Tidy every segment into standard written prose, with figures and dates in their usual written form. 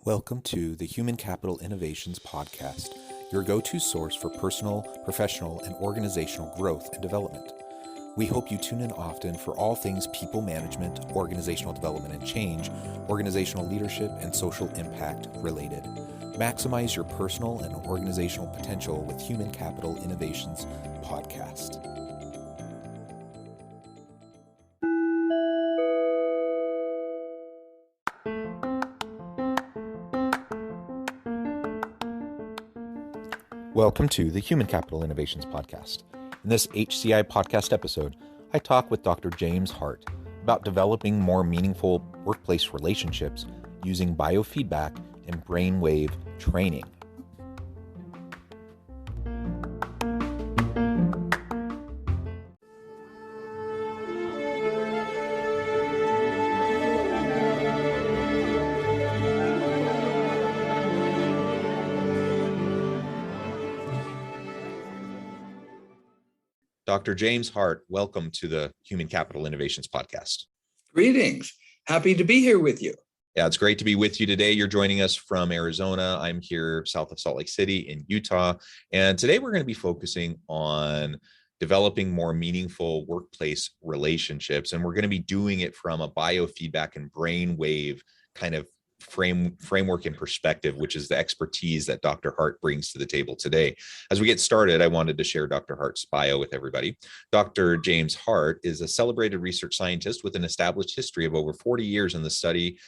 Welcome to the Human Capital Innovations Podcast, your go-to source for personal, professional, and organizational growth and development. We hope you tune in often for all things people management, organizational development and change, organizational leadership, and social impact related. Maximize your personal and organizational potential with Human Capital Innovations Podcast. Welcome to the Human Capital Innovations Podcast. In this HCI podcast episode, I talk with Dr. James Hart about developing more meaningful workplace relationships using biofeedback and brainwave training. Dr. James Hart, welcome to the Human Capital Innovations Podcast. Greetings. Happy to be here with you. Yeah, it's great to be with you today. You're joining us from Arizona. I'm here south of Salt Lake City in Utah. And today we're going to be focusing on developing more meaningful workplace relationships. And we're going to be doing it from a biofeedback and brainwave kind of framework and perspective, which is the expertise that Dr. Hart brings to the table today. As we get started, I wanted to share Dr. Hart's bio with everybody. Dr. James Hart is a celebrated research scientist with an established history of over 40 years in the study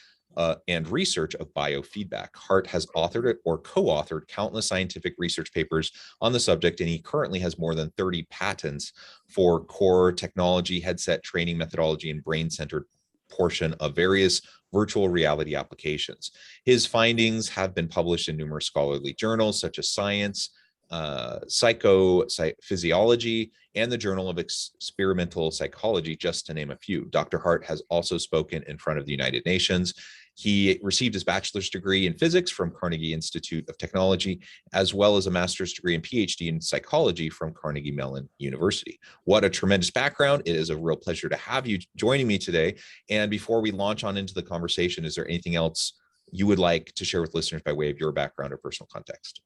and research of biofeedback. Hart has authored or co-authored countless scientific research papers on the subject, and he currently has more than 30 patents for core technology, headset training methodology, and brain-centered portion of various virtual reality applications. His findings have been published in numerous scholarly journals such as Science, Psychophysiology, and the Journal of Experimental Psychology, just to name a few. Dr. Hart has also spoken in front of the United Nations. He received his bachelor's degree in physics from Carnegie Institute of Technology, as well as a master's degree and PhD in psychology from Carnegie Mellon University. What a tremendous background. It is a real pleasure to have you joining me today. And before we launch on into the conversation, is there anything else you would like to share with listeners by way of your background or personal context?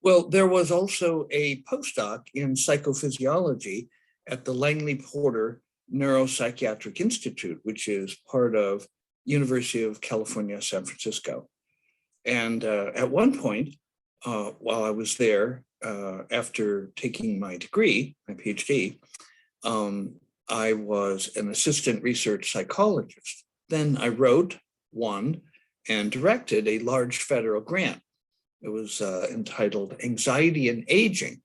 Well, there was also a postdoc in psychophysiology at the Langley Porter Neuropsychiatric Institute, which is part of University of California, San Francisco. And at one point, while I was there, after taking my degree, my PhD, I was an assistant research psychologist. Then I wrote, won, and directed a large federal grant. It was entitled Anxiety and Aging,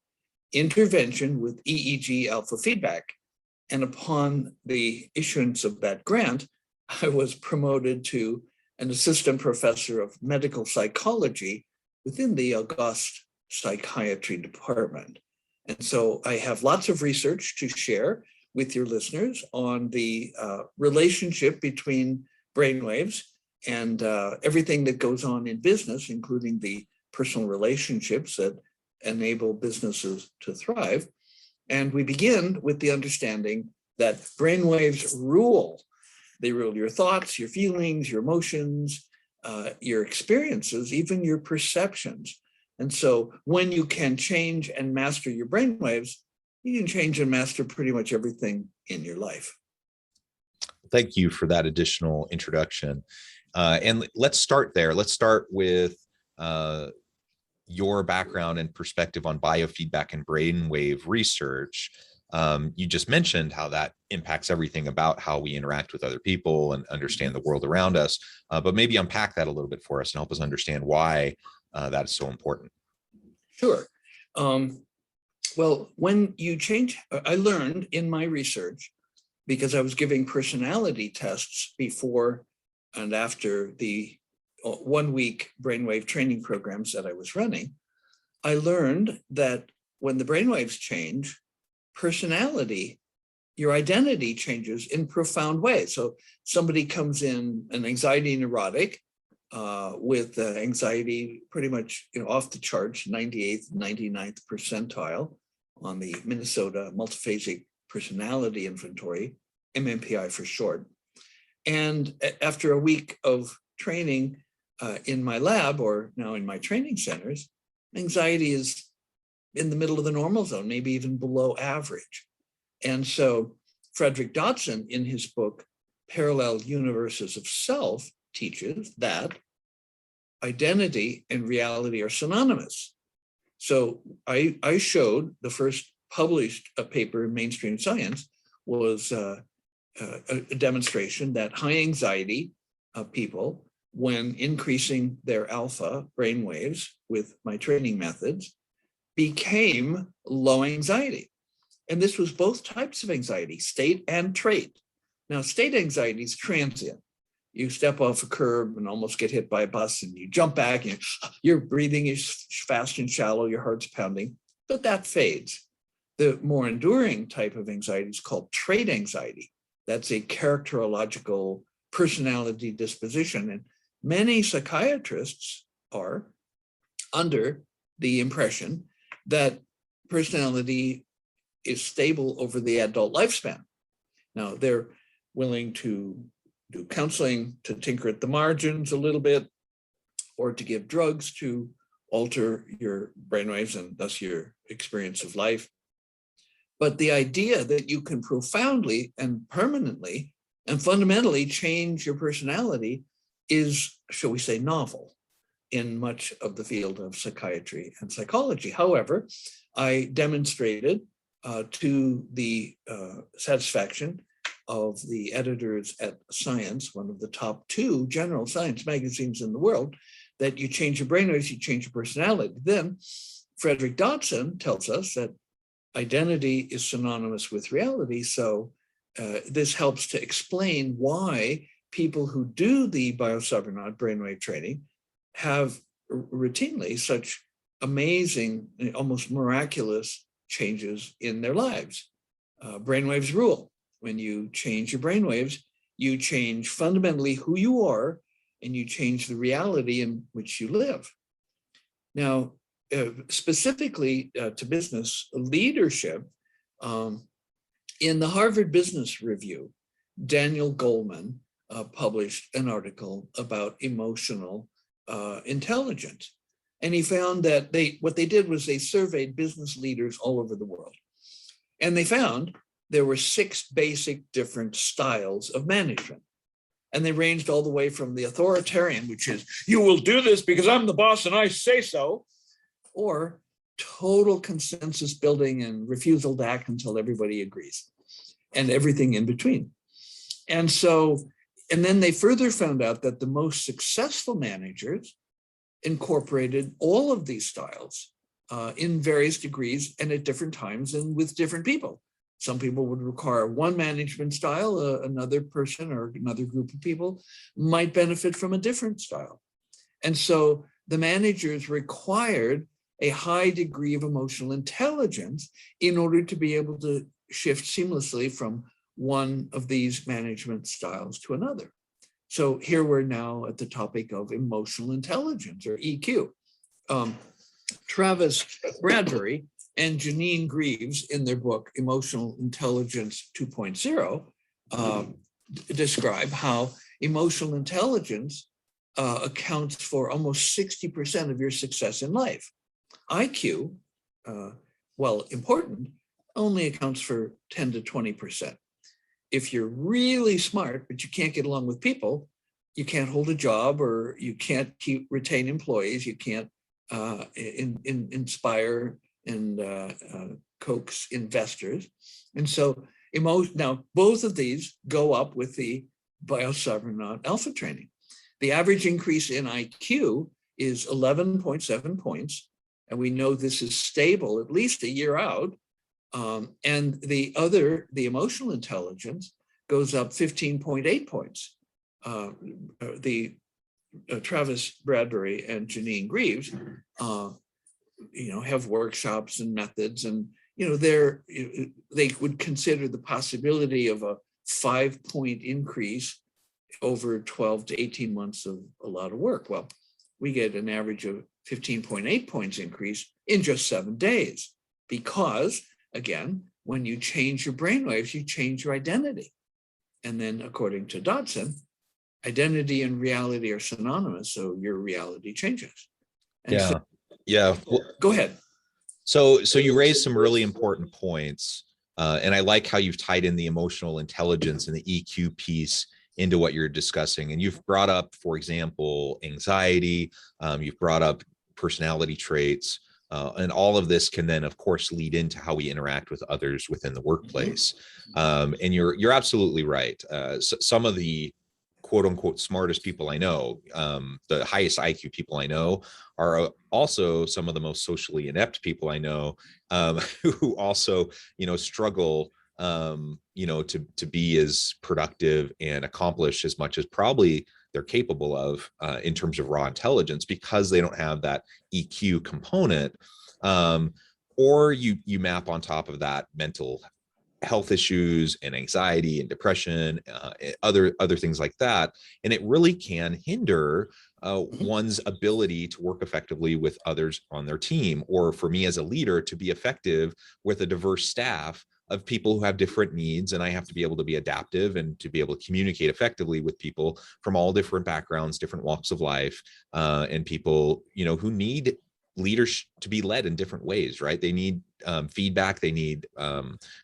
Intervention with EEG Alpha Feedback. And upon the issuance of that grant, I was promoted to an assistant professor of medical psychology within the August Psychiatry Department. And so I have lots of research to share with your listeners on the relationship between brainwaves and everything that goes on in business, including the personal relationships that enable businesses to thrive. And we begin with the understanding that brainwaves rule. They rule your thoughts, your feelings, your emotions, your experiences, even your perceptions. And so when you can change and master your brainwaves, you can change and master pretty much everything in your life. Thank you for that additional introduction. And let's start there. Let's start with your background and perspective on biofeedback and brainwave research. You just mentioned how that impacts everything about how we interact with other people and understand the world around us, but maybe unpack that a little bit for us and help us understand why that is so important. Sure. Well, when you change, I learned in my research, because I was giving personality tests before and after the 1-week brainwave training programs that I was running, I learned that when the brainwaves change, personality, your identity changes in profound ways. So somebody comes in an anxiety neurotic with anxiety pretty much off the charts, 98th, 99th percentile on the Minnesota Multiphasic Personality Inventory, MMPI for short. And after a week of training, in my lab or now in my training centers, anxiety is in the middle of the normal zone, maybe even below average. And so Frederick Dodson, in his book, Parallel Universes of Self, teaches that identity and reality are synonymous. So I showed the first published paper in mainstream science was a demonstration that high anxiety people, when increasing their alpha brainwaves with my training methods, became low anxiety. And this was both types of anxiety, state and trait. Now, state anxiety is transient. You step off a curb and almost get hit by a bus and you jump back and your breathing is fast and shallow, your heart's pounding, but that fades. The more enduring type of anxiety is called trait anxiety. That's a characterological personality disposition. And many psychiatrists are under the impression that personality is stable over the adult lifespan. Now, they're willing to do counseling to tinker at the margins a little bit, or to give drugs to alter your brainwaves and thus your experience of life. But the idea that you can profoundly and permanently and fundamentally change your personality is, shall we say, novel in much of the field of psychiatry and psychology. However, I demonstrated to the satisfaction of the editors at Science, one of the top 2 general science magazines in the world, that you change your brainwaves, you change your personality. Then Frederick Dodson tells us that identity is synonymous with reality. So this helps to explain why people who do the Biofeedback brainwave training have routinely such amazing, almost miraculous changes in their lives. Brainwaves rule. When you change your brainwaves, you change fundamentally who you are, and you change the reality in which you live. Now, specifically to business leadership, in the Harvard Business Review, Daniel Goleman published an article about emotional intelligence. And he found that what they did was they surveyed business leaders all over the world. And they found there were 6 basic different styles of management. And they ranged all the way from the authoritarian, which is, you will do this because I'm the boss and I say so, or total consensus building and refusal to act until everybody agrees, and everything in between. And then they further found out that the most successful managers incorporated all of these styles in various degrees and at different times and with different people. Some people would require one management style, another person or another group of people might benefit from a different style. And so the managers required a high degree of emotional intelligence in order to be able to shift seamlessly from one of these management styles to another. So here we're now at the topic of emotional intelligence, or EQ. Travis Bradbury and Janine Greaves, in their book, Emotional Intelligence 2.0, describe how emotional intelligence accounts for almost 60% of your success in life. IQ, while important, only accounts for 10 to 20%. If you're really smart, but you can't get along with people, you can't hold a job, or you can't retain employees, you can't inspire and coax investors. And so now both of these go up with the Biofeedback alpha training. The average increase in IQ is 11.7 points, and we know this is stable at least a year out. And the emotional intelligence goes up 15.8 points. Travis Bradbury and Janine Greaves, have workshops and methods, and they would consider the possibility of a 5-point increase over 12 to 18 months of a lot of work. Well, we get an average of 15.8 points increase in just 7 days, because again, when you change your brainwaves, you change your identity. And then according to Dodson, identity and reality are synonymous, so your reality changes. And Yeah. so, Yeah. Well, go ahead. so you raised some really important points. And I like how you've tied in the emotional intelligence and the EQ piece into what you're discussing. And you've brought up, for example, anxiety. You've brought up personality traits. And all of this can then, of course, lead into how we interact with others within the workplace. And you're absolutely right. So some of the quote unquote smartest people I know, the highest IQ people I know, are also some of the most socially inept people I know, who also, struggle, to be as productive and accomplish as much as probably they're capable of, in terms of raw intelligence, because they don't have that EQ component. Or you map on top of that mental health issues and anxiety and depression, other things like that, and it really can hinder one's ability to work effectively with others on their team, or for me as a leader to be effective with a diverse staff of people who have different needs. And I have to be able to be adaptive and to be able to communicate effectively with people from all different backgrounds, different walks of life, and people, who need leaders to be led in different ways, right? They need feedback, they need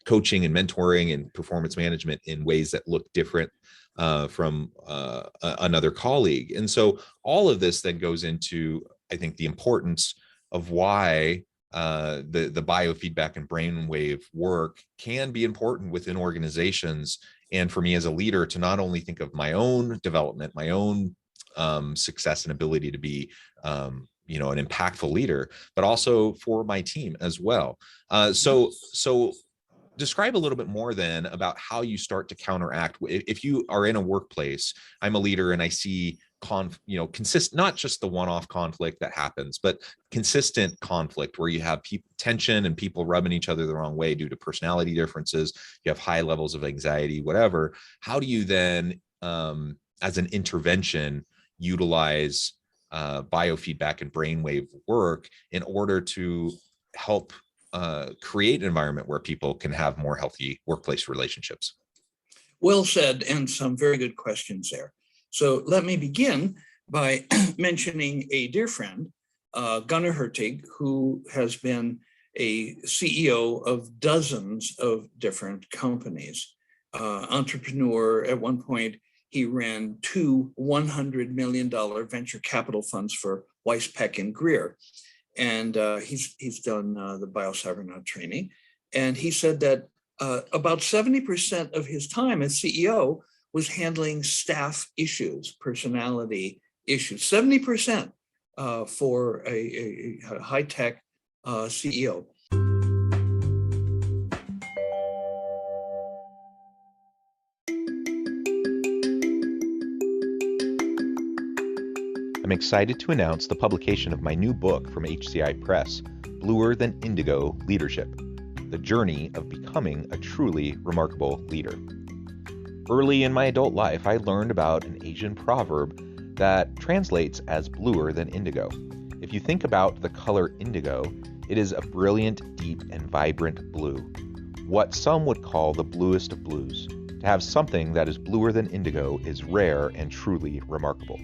coaching and mentoring and performance management in ways that look different from another colleague. And so all of this then goes into, I think, the importance of why the biofeedback and brainwave work can be important within organizations. And for me as a leader, to not only think of my own development, my own success and ability to be an impactful leader, but also for my team as well. So describe a little bit more then about how you start to counteract. If you are in a workplace, I'm a leader and I see not just the one-off conflict that happens, but consistent conflict where you have tension and people rubbing each other the wrong way due to personality differences. You have high levels of anxiety, whatever. How do you then, as an intervention, utilize biofeedback and brainwave work in order to help create an environment where people can have more healthy workplace relationships? Well said, and some very good questions there. So let me begin by mentioning a dear friend, Gunnar Hertig, who has been a CEO of dozens of different companies. Entrepreneur. At one point, he ran 2 $100 million venture capital funds for Weiss, Peck, and Greer. And he's done the Biocybernaut training. And he said that about 70% of his time as CEO was handling staff issues, personality issues, 70% for a high-tech CEO. I'm excited to announce the publication of my new book from HCI Press, Bluer Than Indigo Leadership: The Journey of Becoming a Truly Remarkable Leader. Early in my adult life, I learned about an Asian proverb that translates as bluer than indigo. If you think about the color indigo, it is a brilliant, deep, and vibrant blue, what some would call the bluest of blues. To have something that is bluer than indigo is rare and truly remarkable.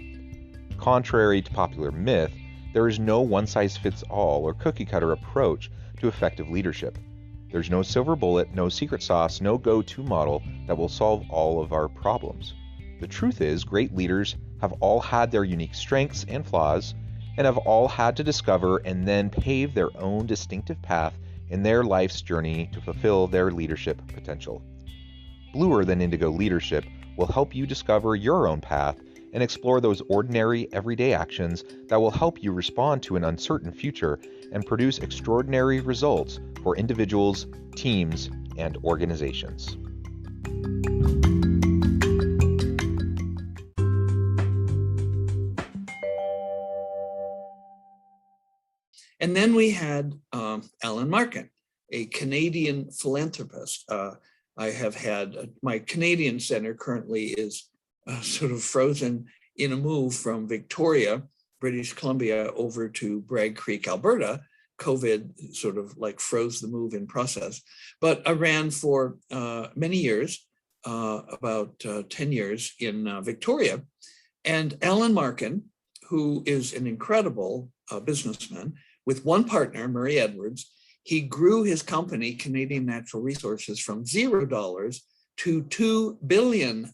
Contrary to popular myth, there is no one-size-fits-all or cookie-cutter approach to effective leadership. There's no silver bullet, no secret sauce, no go-to model that will solve all of our problems. The truth is, great leaders have all had their unique strengths and flaws, and have all had to discover and then pave their own distinctive path in their life's journey to fulfill their leadership potential. Bluer Than Indigo Leadership will help you discover your own path and explore those ordinary, everyday actions that will help you respond to an uncertain future and produce extraordinary results for individuals, teams, and organizations. And then we had Alan Markin, a Canadian philanthropist. I have had my Canadian center currently is sort of frozen in a move from Victoria, British Columbia, over to Bragg Creek, Alberta. COVID sort of like froze the move in process. But I ran for many years about 10 years in Victoria. And Alan Markin, who is an incredible businessman, with one partner, Murray Edwards, he grew his company, Canadian Natural Resources, from $0 to $2 billion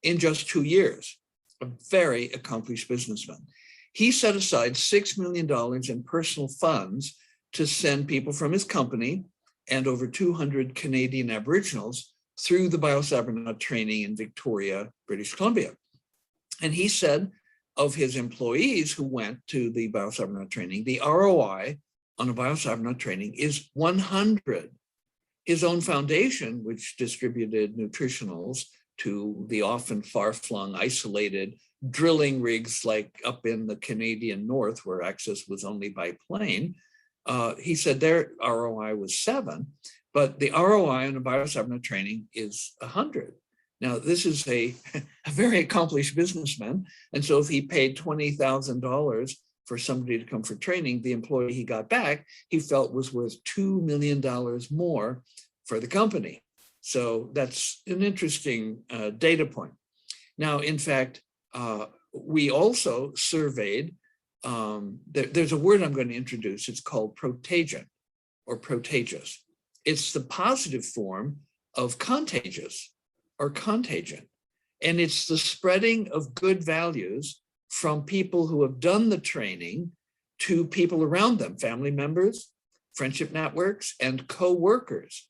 in just 2 years. A very accomplished businessman. He set aside $6 million in personal funds to send people from his company and over 200 Canadian Aboriginals through the Biosabernot training in Victoria, British Columbia. And he said of his employees who went to the Biosabernot training, the ROI on a Biosabernot training is 100. His own foundation, which distributed nutritionals to the often far-flung, isolated drilling rigs like up in the Canadian North, where access was only by plane, he said their ROI was 7, but the ROI on a Biosabernot training is 100. Now, this is a very accomplished businessman, and so if he paid $20,000 for somebody to come for training, the employee he got back, he felt was worth $2 million more for the company. So that's an interesting data point. Now, in fact, we also surveyed, there's a word I'm going to introduce, it's called protagion or protagious. It's the positive form of contagious or contagion. And it's the spreading of good values from people who have done the training to people around them, family members, friendship networks, and co-workers.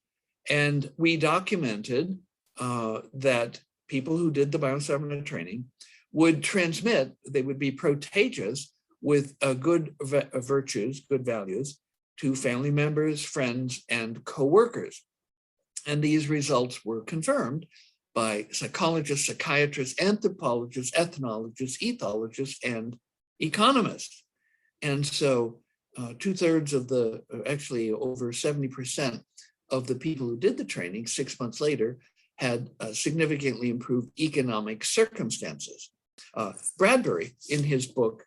And we documented that people who did the Biosabernot training would transmit, they would be protagious with good virtues, good values to family members, friends, and co-workers. And these results were confirmed by psychologists, psychiatrists, anthropologists, ethnologists, ethologists, and economists. And so 2/3 of the, actually over 70% of the people who did the training 6 months later had significantly improved economic circumstances. Bradbury, in his book,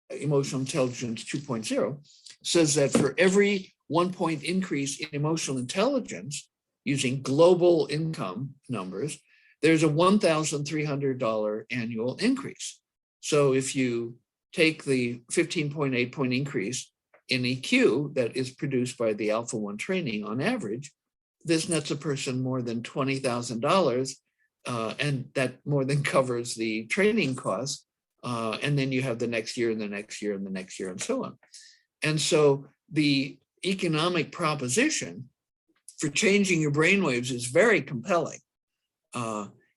Emotional Intelligence 2.0, says that for every 1 point increase in emotional intelligence, using global income numbers, there's a $1,300 annual increase. So if you take the 15.8 point increase in EQ that is produced by the Alpha 1 training on average, this nets a person more than $20,000, and that more than covers the training costs. And then you have the next year and the next year and the next year and so on. And so the economic proposition for changing your brainwaves is very compelling.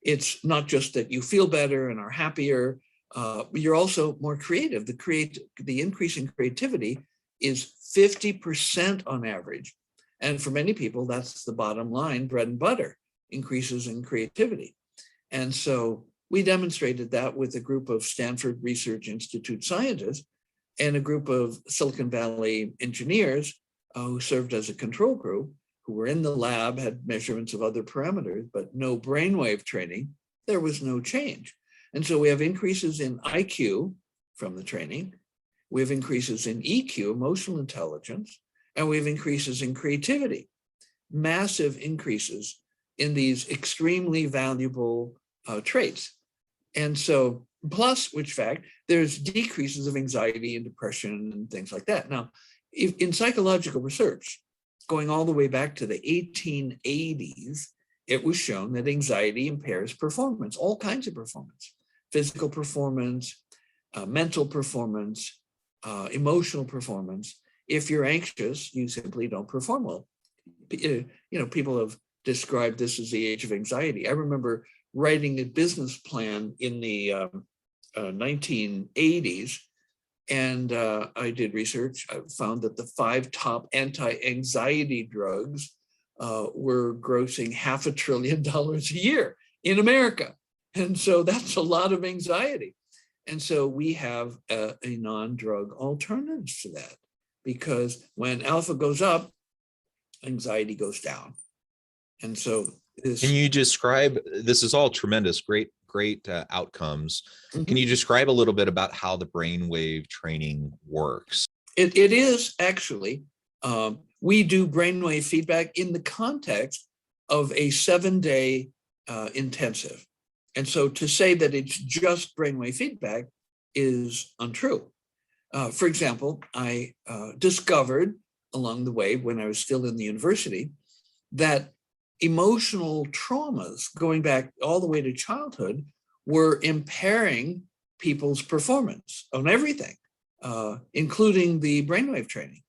It's not just that you feel better and are happier, you're also more creative. The increase in creativity is 50% on average. And for many people, that's the bottom line, bread and butter, increases in creativity. And so we demonstrated that with a group of Stanford Research Institute scientists and a group of Silicon Valley engineers who served as a control group, who were in the lab, had measurements of other parameters, but no brainwave training. There was no change. And so we have increases in IQ from the training. We have increases in EQ, emotional intelligence, and we have increases in creativity, massive increases in these extremely valuable traits. And so, plus, which fact, there's decreases of anxiety and depression and things like that. Now, in psychological research, going all the way back to the 1880s, it was shown that anxiety impairs performance, all kinds of performance, physical performance, mental performance, emotional performance. If you're anxious, you simply don't perform well. People have described this as the age of anxiety. I remember writing a business plan in the 1980s, and I did research. I found that the 5 top anti-anxiety drugs were grossing $500 billion a year in America. And so that's a lot of anxiety. And so we have a non-drug alternative to that, because when alpha goes up, anxiety goes down. And so can you describe, this is all tremendous, great outcomes. Can you describe a little bit about how the brainwave training works? It is actually, we do brainwave feedback in the context of a 7-day intensive. And so to say that it's just brainwave feedback is untrue. For example, I discovered along the way when I was still in the university that emotional traumas going back all the way to childhood were impairing people's performance on everything, including the brainwave training.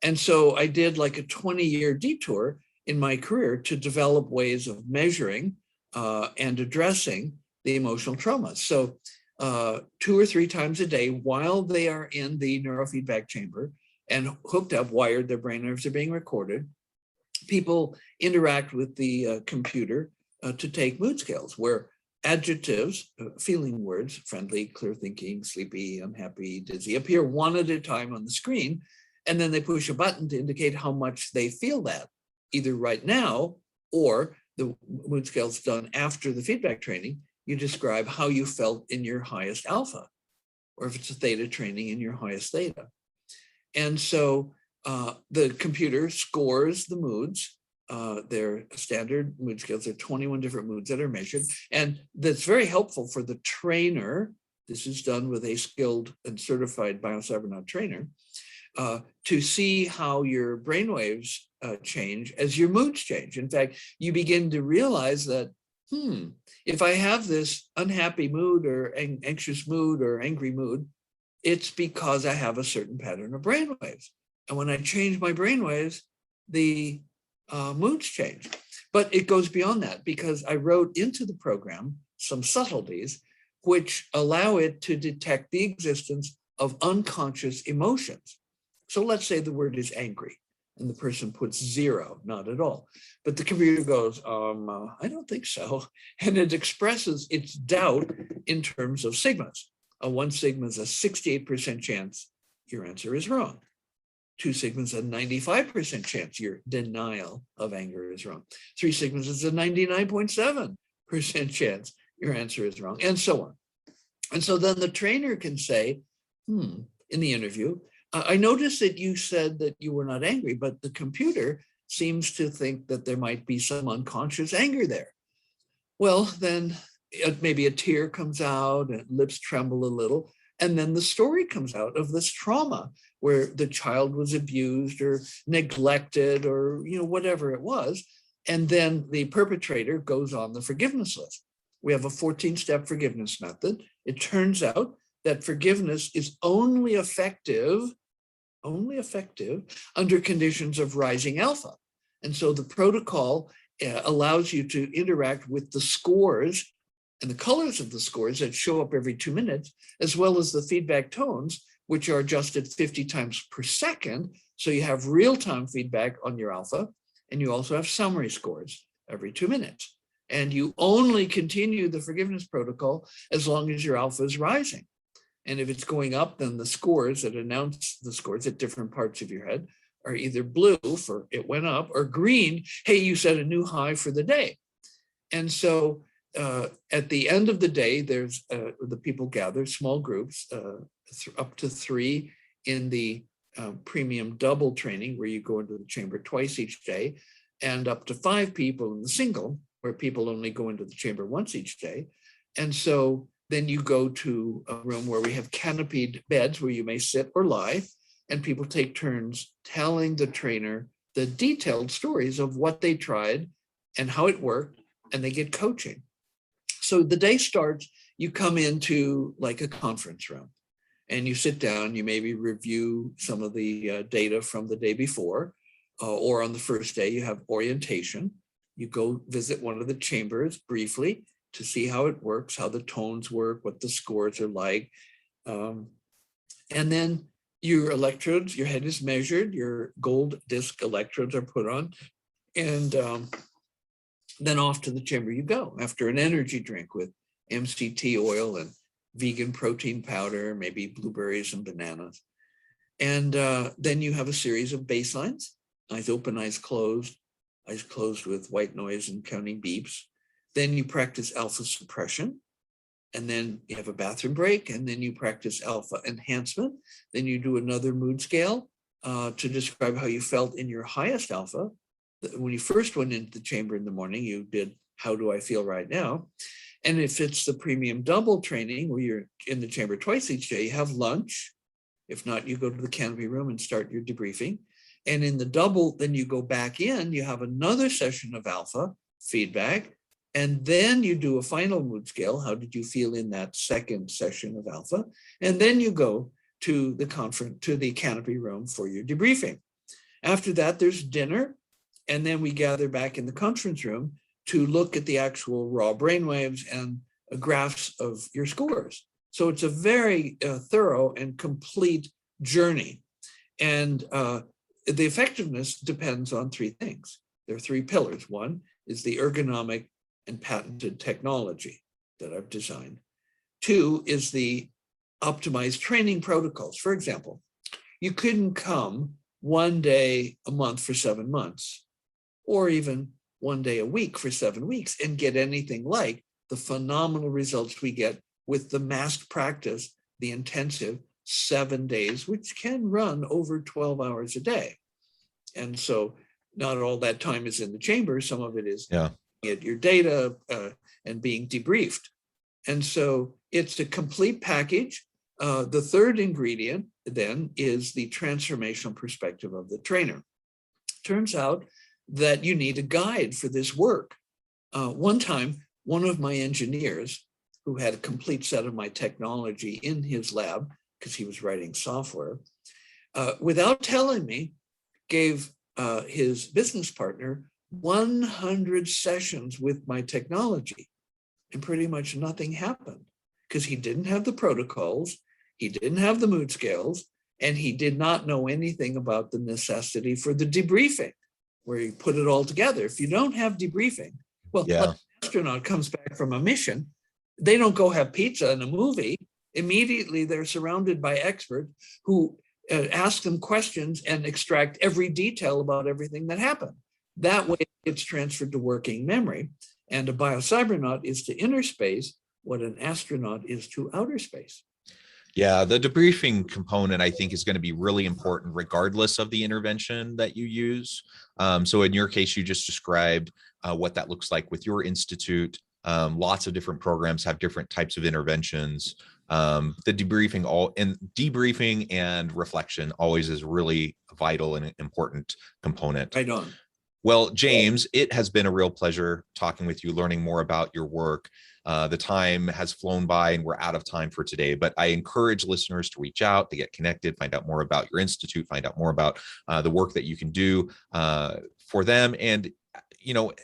And so I did like a 20-year detour in my career to develop ways of measuring and addressing the emotional traumas. So 2 or 3 times a day while they are in the neurofeedback chamber and hooked up, wired, their brainwaves are being recorded, people interact with the computer to take mood scales where adjectives, feeling words, friendly, clear thinking, sleepy, unhappy, dizzy, appear one at a time on the screen. And then they push a button to indicate how much they feel that, either right now or the mood scale's done after the feedback training. You describe how you felt in your highest alpha, or if it's a theta training, in your highest theta. And so the computer scores the moods. They're standard mood scales. There are 21 different moods that are measured. And that's very helpful for the trainer. This is done with a skilled and certified biocybernaut trainer to see how your brainwaves change as your moods change. In fact, you begin to realize that, if I have this unhappy mood or anxious mood or angry mood, it's because I have a certain pattern of brainwaves. And when I change my brainwaves, the moods change. But it goes beyond that because I wrote into the program some subtleties which allow it to detect the existence of unconscious emotions. So let's say the word is angry and the person puts 0, not at all. But the computer goes, I don't think so. And it expresses its doubt in terms of sigmas. A 1 sigma is a 68% chance your answer is wrong. 2 sigmas is a 95% chance your denial of anger is wrong. 3 sigmas is a 99.7% chance your answer is wrong, and so on. And so then the trainer can say, in the interview, I noticed that you said that you were not angry, but the computer seems to think that there might be some unconscious anger there. Well, then maybe a tear comes out and lips tremble a little. And then the story comes out of this trauma where the child was abused or neglected or, whatever it was. And then the perpetrator goes on the forgiveness list. We have a 14-step forgiveness method. It turns out that forgiveness is only effective under conditions of rising alpha. And so the protocol allows you to interact with the scores and the colors of the scores that show up every 2 minutes, as well as the feedback tones, which are adjusted 50 times per second. So you have real-time feedback on your alpha, and you also have summary scores every 2 minutes. And you only continue the forgiveness protocol as long as your alpha is rising. And if it's going up, then the scores that announce the scores at different parts of your head are either blue for it went up or green, hey, you set a new high for the day. And so at the end of the day, there's the people gather, small groups, up to 3 in the premium double training, where you go into the chamber twice each day, and up to 5 people in the single, where people only go into the chamber once each day. And so then you go to a room where we have canopied beds where you may sit or lie, and people take turns telling the trainer the detailed stories of what they tried and how it worked, and they get coaching. So the day starts, you come into like a conference room and you sit down, you maybe review some of the data from the day before, or on the first day you have orientation. You go visit one of the chambers briefly to see how it works, how the tones work, what the scores are like. And then your electrodes, your head is measured, your gold disc electrodes are put on, and then off to the chamber you go after an energy drink with MCT oil and vegan protein powder, maybe blueberries and bananas. And then you have a series of baselines, eyes open, eyes closed with white noise and counting beeps. Then you practice alpha suppression, and then you have a bathroom break, and then you practice alpha enhancement. Then you do another mood scale to describe how you felt in your highest alpha. when you first went into the chamber in the morning, you did, how do I feel right now? And if it's the premium double training where you're in the chamber twice each day, you have lunch. If not, you go to the canopy room and start your debriefing. And in the double, then you go back in, you have another session of alpha feedback, and then you do a final mood scale. How did you feel in that second session of alpha? And then you go to the conference, to the canopy room for your debriefing. After that, there's dinner. And then we gather back in the conference room to look at the actual raw brainwaves and graphs of your scores. So it's a very thorough and complete journey. And the effectiveness depends on three things. There are three pillars. One is the ergonomic and patented technology that I've designed. Two is the optimized training protocols. For example, you couldn't come one day a month for 7 months, or even one day a week for 7 weeks and get anything like the phenomenal results we get with the massed practice, the intensive 7 days, which can run over 12 hours a day. And so not all that time is in the chamber. Some of it is at your data and being debriefed. And so it's a complete package. The third ingredient then is the transformational perspective of the trainer. Turns out that you need a guide for this work. One time, one of my engineers, who had a complete set of my technology in his lab, because he was writing software, without telling me, gave his business partner 100 sessions with my technology, and pretty much nothing happened because he didn't have the protocols, he didn't have the mood scales, and he did not know anything about the necessity for the debriefing, where you put it all together. If you don't have debriefing, well, when an astronaut comes back from a mission, they don't go have pizza and a movie. Immediately, they're surrounded by experts who ask them questions and extract every detail about everything that happened. That way, it's transferred to working memory. And a biocybernaut is to inner space what an astronaut is to outer space. Yeah, the debriefing component, I think, is going to be really important regardless of the intervention that you use. So in your case, you just described what that looks like with your institute. Lots of different programs have different types of interventions. The debriefing and reflection always is really vital and important component. Right on. Well, James, it has been a real pleasure talking with you, learning more about your work. The time has flown by and we're out of time for today, but I encourage listeners to reach out, to get connected, find out more about your institute, find out more about the work that you can do for them. And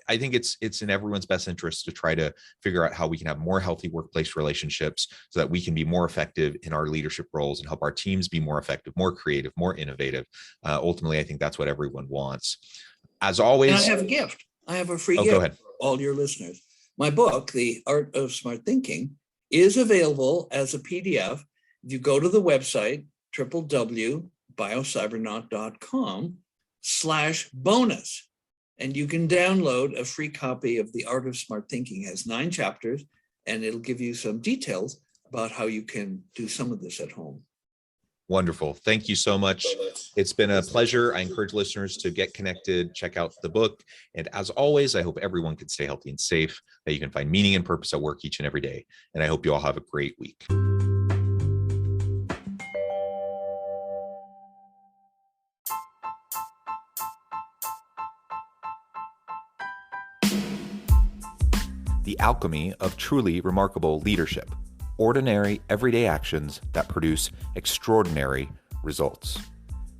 I think it's in everyone's best interest to try to figure out how we can have more healthy workplace relationships so that we can be more effective in our leadership roles and help our teams be more effective, more creative, more innovative. Ultimately, I think that's what everyone wants. As always, and I have a gift. I have a free gift go ahead. for all your listeners. My book, The Art of Smart Thinking, is available as a PDF. If you go to the website, www.biocybernaut.com/bonus, and you can download a free copy of The Art of Smart Thinking. It has 9 chapters, and it'll give you some details about how you can do some of this at home. Wonderful. Thank you so much. It's been a pleasure. I encourage listeners to get connected, check out the book. And as always, I hope everyone can stay healthy and safe, that you can find meaning and purpose at work each and every day. And I hope you all have a great week. The alchemy of truly remarkable leadership. Ordinary, everyday actions that produce extraordinary results.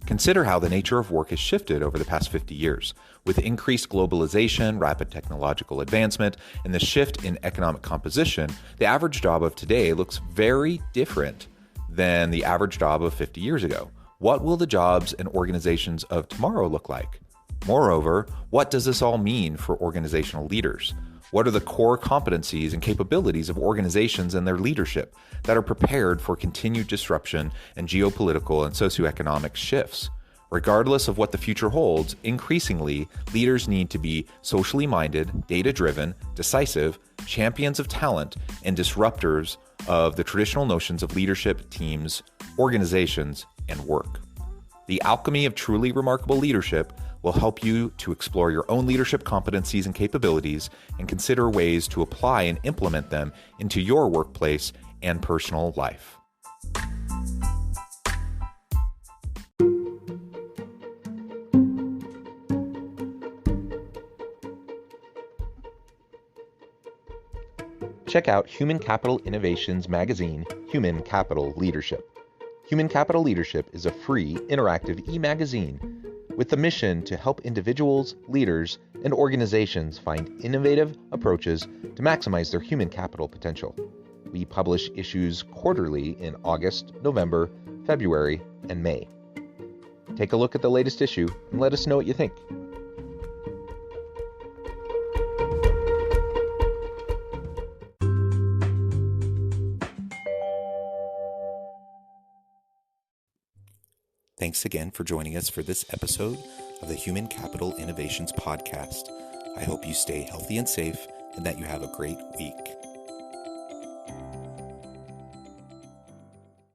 Consider how the nature of work has shifted over the past 50 years. With increased globalization, rapid technological advancement, and the shift in economic composition, the average job of today looks very different than the average job of 50 years ago. What will the jobs and organizations of tomorrow look like? Moreover, what does this all mean for organizational leaders? What are the core competencies and capabilities of organizations and their leadership that are prepared for continued disruption and geopolitical and socioeconomic shifts? Regardless of what the future holds, increasingly, leaders need to be socially minded, data-driven, decisive, champions of talent, and disruptors of the traditional notions of leadership, teams, organizations, and work. The alchemy of truly remarkable leadership will help you to explore your own leadership competencies and capabilities and consider ways to apply and implement them into your workplace and personal life. Check out Human Capital Innovations magazine, Human Capital Leadership. Human Capital Leadership is a free, interactive e-magazine with the mission to help individuals, leaders, and organizations find innovative approaches to maximize their human capital potential. We publish issues quarterly in August, November, February, and May. Take a look at the latest issue and let us know what you think. Thanks again for joining us for this episode of the Human Capital Innovations Podcast. I hope you stay healthy and safe and that you have a great week.